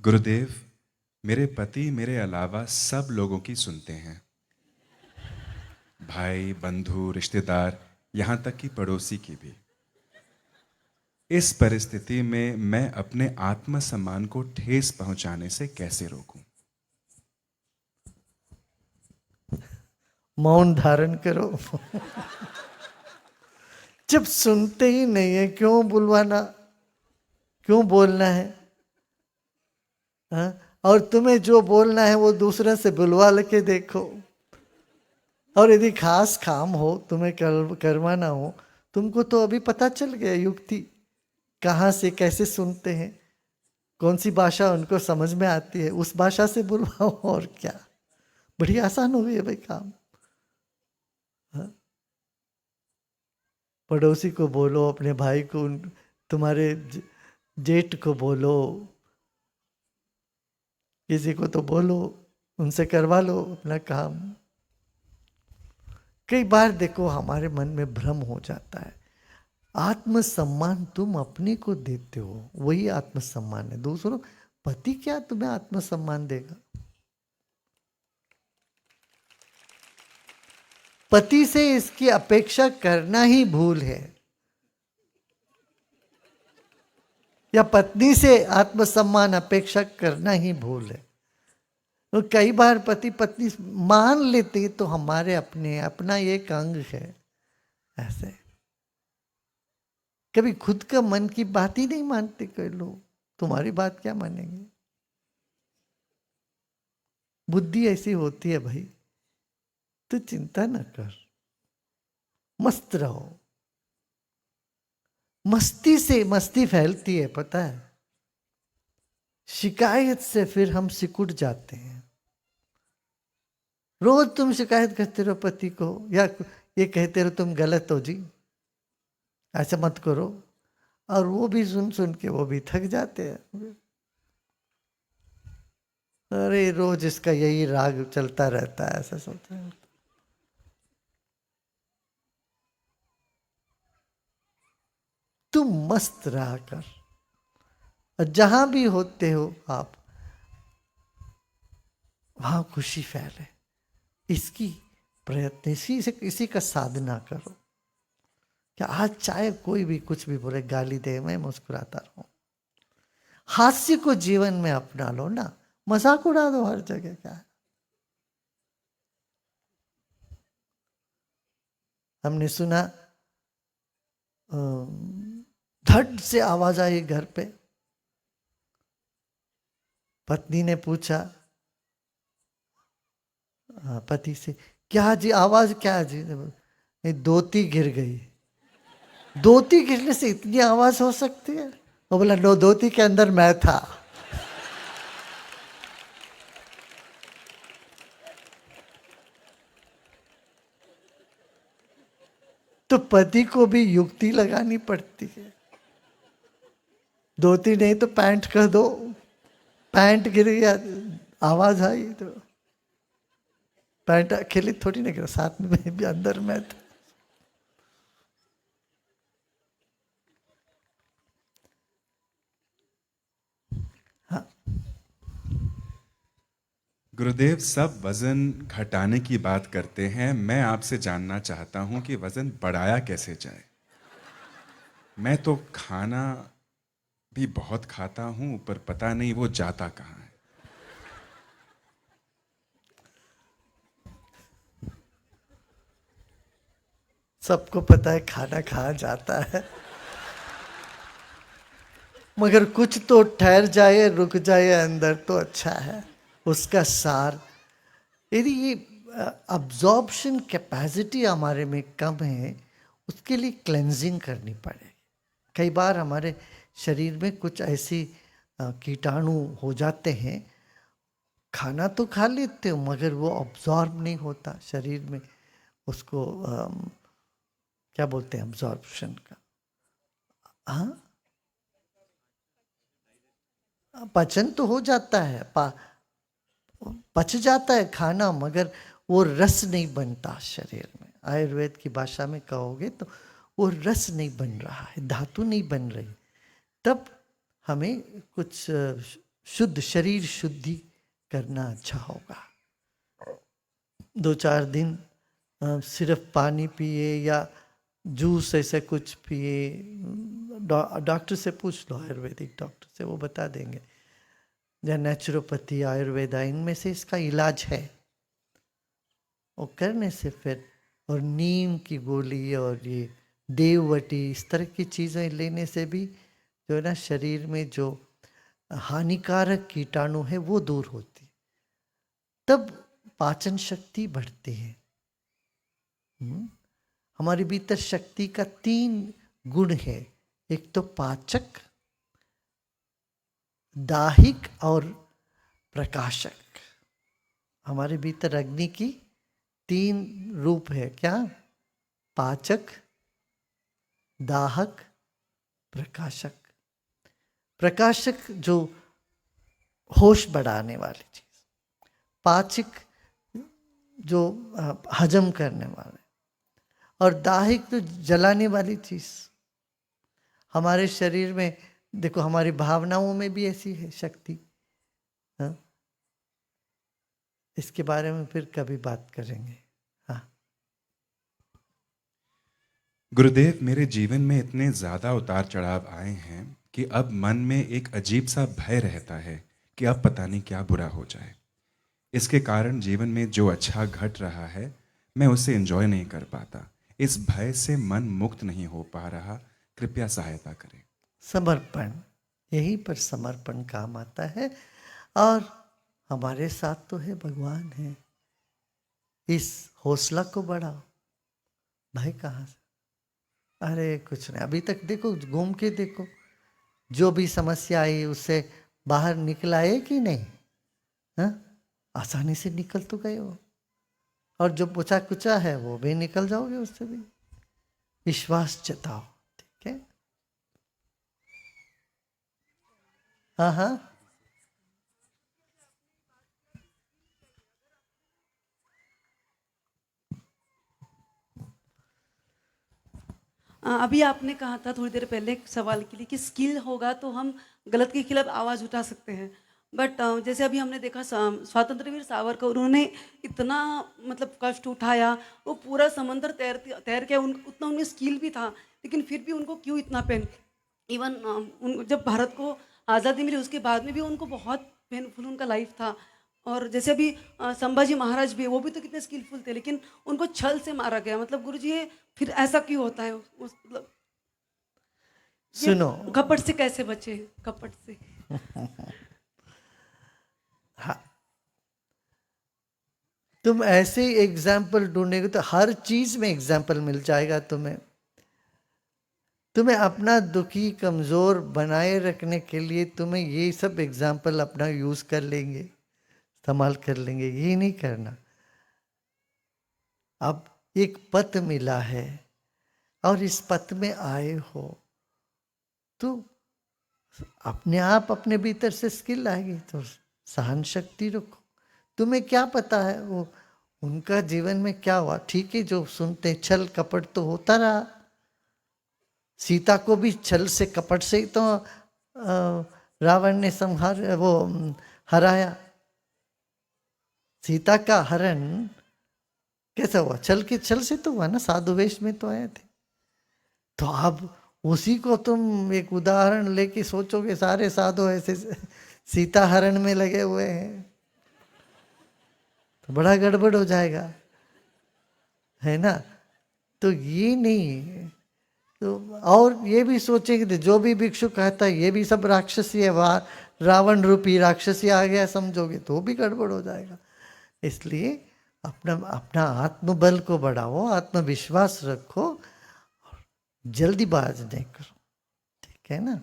गुरुदेव, मेरे पति मेरे अलावा सब लोगों की सुनते हैं। भाई, बंधु, रिश्तेदार, यहाँ तक कि पड़ोसी की भी। इस परिस्थिति में मैं अपने आत्मसम्मान को ठेस पहुंचाने से कैसे रोकूं? मौन धारण करो। जब सुनते ही नहीं है क्यों बुलवाना, क्यों बोलना है? हाँ? और तुम्हें जो बोलना है वो दूसरे से बुलवा लेके देखो। और यदि खास काम हो, तुम्हें करवाना हो, तुमको तो अभी पता चल गया युक्ति, कहाँ से कैसे सुनते हैं, कौन सी भाषा उनको समझ में आती है, उस भाषा से बुलवाओ। और क्या, बड़ी आसान हो गई है भाई काम। हाँ? पड़ोसी को बोलो, अपने भाई को, तुम्हारे जेठ को बोलो, किसी को तो बोलो, उनसे करवा लो अपना काम। कई बार देखो हमारे मन में भ्रम हो जाता है। आत्मसम्मान तुम अपने को देते हो, वही आत्मसम्मान है। दूसरों, पति क्या तुम्हें आत्मसम्मान देगा? पति से इसकी अपेक्षा करना ही भूल है, या पत्नी से आत्मसम्मान अपेक्षा करना ही भूल है। तो कई बार पति पत्नी मान लेते तो हमारे अपने अपना एक अंग है। ऐसे कभी खुद का मन की बात ही नहीं मानते कई लोग, तुम्हारी बात क्या मानेंगे? बुद्धि ऐसी होती है भाई। तो चिंता न कर, मस्त रहो। मस्ती से मस्ती फैलती है, पता है। शिकायत से फिर हम सिकुड़ जाते हैं। रोज तुम शिकायत करते रहो पति को, या ये कहते रहो तुम गलत हो जी, ऐसा मत करो, और वो भी सुन सुन के वो भी थक जाते हैं। अरे रोज इसका यही राग चलता रहता है, ऐसा सोचते हैं। तुम मस्त रहा कर, और जहां भी होते हो आप, वहां खुशी फैले। इसकी प्रयत्न, इसी का साधना करो। क्या आज चाहे कोई भी कुछ भी बोले, गाली दे, मैं मुस्कुराता रहूं। हास्य को जीवन में अपना लो ना, मजाक उड़ा दो हर जगह। क्या है, हमने सुना धड़ से आवाज आई घर पे। पत्नी ने पूछा पति से, क्या जी आवाज क्या है जी? नहीं, धोती गिर गई। धोती गिरने से इतनी आवाज हो सकती है? वो बोला, नो, धोती के अंदर मैं था। तो पति को भी युक्ति लगानी पड़ती है। धोती नहीं तो पैंट कर दो, पैंट गिर गया, आवाज आई तो पैंट अकेले थोड़ी ना गिरा, साथ में भी अंदर में था। हाँ, गुरुदेव, सब वजन घटाने की बात करते हैं। मैं आपसे जानना चाहता हूं कि वजन बढ़ाया कैसे जाए। मैं तो खाना भी बहुत खाता हूं, पर पता नहीं वो जाता कहाँ है। सबको पता है खाना कहाँ जाता है, मगर कुछ तो ठहर जाए, रुक जाए अंदर तो अच्छा है। उसका सार, यदि ये अब्जॉर्प्शन कैपेसिटी हमारे में कम है, उसके लिए क्लेंजिंग करनी पड़ेगी। कई बार हमारे शरीर में कुछ ऐसी कीटाणु हो जाते हैं, खाना तो खा लेते हो मगर वो अब्जॉर्ब नहीं होता शरीर में। उसको क्या बोलते हैं, अब्जॉर्प्शन का? हाँ, पाचन तो हो जाता है, पच जाता है खाना, मगर वो रस नहीं बनता शरीर में। आयुर्वेद की भाषा में कहोगे तो वो रस नहीं बन रहा है, धातु नहीं बन रही। तब हमें कुछ शुद्ध शरीर शुद्धि करना अच्छा होगा। 2-4 दिन सिर्फ पानी पिए या जूस ऐसे कुछ पिए, डॉक्टर से पूछ लो, आयुर्वेदिक डॉक्टर से, वो बता देंगे, या नेचुरोपैथी आयुर्वेदा, इनमें से इसका इलाज है। वो करने से फिर, और नीम की गोली और ये देववटी, इस तरह की चीज़ें लेने से भी जो है ना शरीर में जो हानिकारक कीटाणु है वो दूर होती, तब पाचन शक्ति बढ़ती है। हमारे भीतर शक्ति का 3 गुण है, एक तो पाचक, दाहिक और प्रकाशक। हमारे भीतर अग्नि की 3 रूप है, क्या? पाचक, दाहक, प्रकाशक। प्रकाशक जो होश बढ़ाने वाली चीज, पाचक जो हजम करने वाले, और दाहिक तो जलाने वाली चीज। हमारे शरीर में देखो, हमारी भावनाओं में भी ऐसी है शक्ति। हाँ, इसके बारे में फिर कभी बात करेंगे। हाँ गुरुदेव, मेरे जीवन में इतने ज़्यादा उतार चढ़ाव आए हैं कि अब मन में एक अजीब सा भय रहता है कि अब पता नहीं क्या बुरा हो जाए। इसके कारण जीवन में जो अच्छा घट रहा है मैं उसे एंजॉय नहीं कर पाता। इस भय से मन मुक्त नहीं हो पा रहा, कृपया सहायता करें। समर्पण, यहीं पर समर्पण काम आता है। और हमारे साथ तो है, भगवान है। इस हौसला को बढ़ाओ। भाई कहाँ से? अरे कुछ नहीं, अभी तक देखो, घूम के देखो, जो भी समस्या आई उससे बाहर निकल आए कि नहीं? हाँ, आसानी से निकल तो गए हो। और जो पूछा कुचा है वो भी निकल जाओगे उससे भी। विश्वास जताओ, ठीक है? हाँ हाँ, अभी आपने कहा था थोड़ी देर पहले एक सवाल के लिए कि स्किल होगा तो हम गलत के खिलाफ आवाज़ उठा सकते हैं। बट जैसे अभी हमने देखा स्वतंत्रवीर सावरकर, उन्होंने इतना मतलब कष्ट उठाया, वो पूरा समंदर तैर तैर के उतना उनमें स्किल भी था, लेकिन फिर भी उनको क्यों इतना पेन। इवन उन जब भारत को आज़ादी मिली उसके बाद में भी उनको बहुत पेनफुल उनका लाइफ था। और जैसे अभी संभाजी महाराज भी, वो भी तो कितने स्किलफुल थे, लेकिन उनको छल से मारा गया। मतलब गुरुजी ये फिर ऐसा क्यों होता है? मतलब ये सुनो, कपट से कैसे बचे, कपट से? हाँ, तुम ऐसे एग्जाम्पल ढूंढेगे तो हर चीज में एग्जाम्पल मिल जाएगा तुम्हें। तुम्हें अपना दुखी कमजोर बनाए रखने के लिए तुम्हें ये सब एग्जाम्पल अपना यूज कर लेंगे, इस्तेमाल कर लेंगे, ये नहीं करना। अब एक पथ मिला है और इस पथ में आए हो तो अपने आप अपने भीतर से स्किल आएगी। तो सहन शक्ति रखो। तुम्हें क्या पता है वो उनका जीवन में क्या हुआ? ठीक है, जो सुनते छल कपट तो होता रहा। सीता को भी छल से कपट से ही तो रावण ने हराया। सीता का हरण कैसा हुआ? छल से तो हुआ ना, साधु वेश में तो आए थे। तो अब उसी को तुम एक उदाहरण लेके सोचोगे सारे साधु ऐसे सीता हरण में लगे हुए हैं तो बड़ा गड़बड़ हो जाएगा, है ना? तो ये नहीं। तो और ये भी सोचेंगे जो भी भिक्षु कहता है ये भी सब राक्षसी है, रावण रूपी राक्षसी आ गया समझोगे तो भी गड़बड़ हो जाएगा। इसलिए अपना अपना आत्मबल को बढ़ाओ, आत्मविश्वास रखो, जल्दीबाज नहीं करो, ठीक है ना?